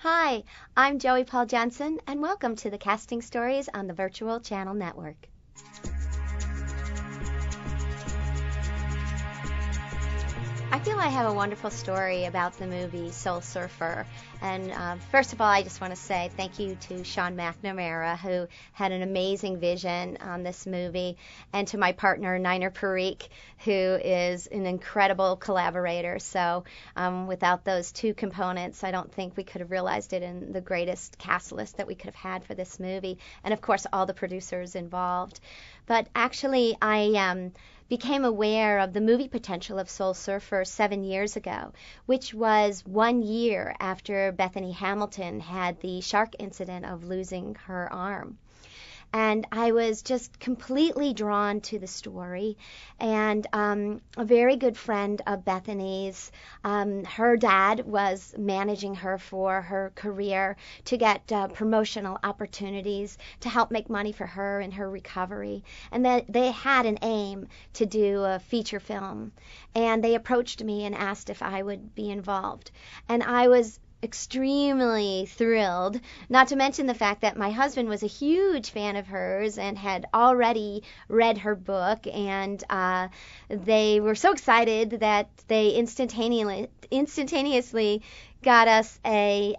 Hi, I'm Joey Paul Jensen, and welcome to the Casting Stories on the Virtual Channel Network. I feel I have a wonderful story about the movie Soul Surfer. And first of all, I just want to say thank you to Sean McNamara, who had an amazing vision on this movie, and to my partner, Niner Parikh, who is an incredible collaborator. So without those two components, I don't think we could have realized it in the greatest cast list that we could have had for this movie. And of course, all the producers involved. But actually, I became aware of the movie potential of Soul Surfer 7 years ago, which was 1 year after Bethany Hamilton had the shark incident of losing her arm. And I was just completely drawn to the story. And a very good friend of Bethany's, her dad was managing her for her career to get promotional opportunities to help make money for her in her recovery. And that they had an aim to do a feature film. And they approached me and asked if I would be involved. And I was extremely thrilled, not to mention the fact that my husband was a huge fan of hers and had already read her book, and they were so excited that they instantaneously got us a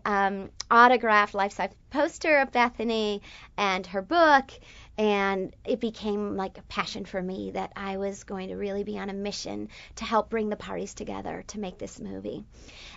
autographed life-size poster of Bethany and her book. And it became like a passion for me that I was going to really be on a mission to help bring the parties together to make this movie.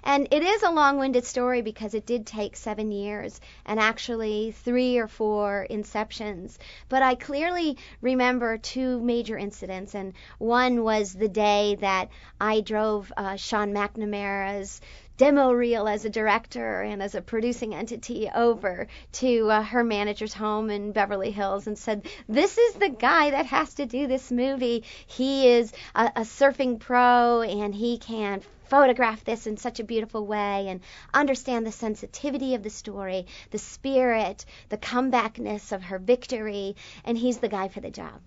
And it is a long-winded story because it did take 7 years and actually 3 or 4 inceptions. But I clearly remember 2 major incidents, and one was the day that I drove Sean McNamara's demo reel as a director and as a producing entity over to her manager's home in Beverly Hills and said, "This is the guy that has to do this movie. He is a surfing pro and he can photograph this in such a beautiful way and understand the sensitivity of the story, the spirit, the comebackness of her victory, and he's the guy for the job."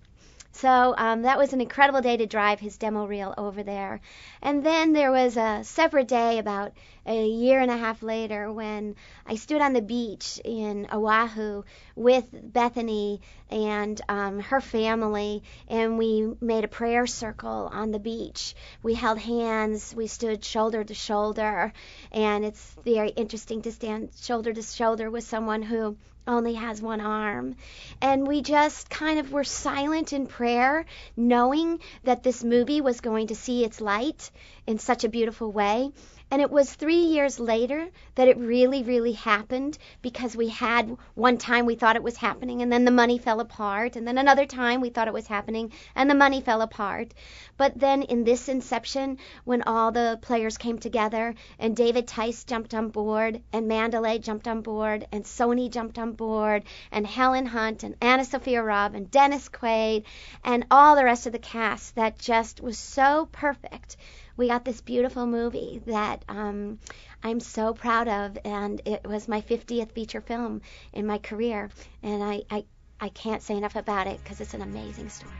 So that was an incredible day to drive his demo reel over there. And then there was a separate day about a year and a half later when I stood on the beach in Oahu with Bethany and her family, and we made a prayer circle on the beach. We held hands, we stood shoulder to shoulder, and it's very interesting to stand shoulder to shoulder with someone who only has one arm. And we just kind of were silent in prayer, knowing that this movie was going to see its light in such a beautiful way. And it was 3 years later that it really, really happened, because we had one time we thought it was happening and then the money fell apart, and then another time we thought it was happening and the money fell apart. But then in this inception, when all the players came together and David Tice jumped on board and Mandalay jumped on board and Sony jumped on board and Helen Hunt and Anna Sophia Robb and Dennis Quaid and all the rest of the cast, that just was so perfect. We got this beautiful movie that I'm so proud of, and it was my 50th feature film in my career, and I can't say enough about it because it's an amazing story.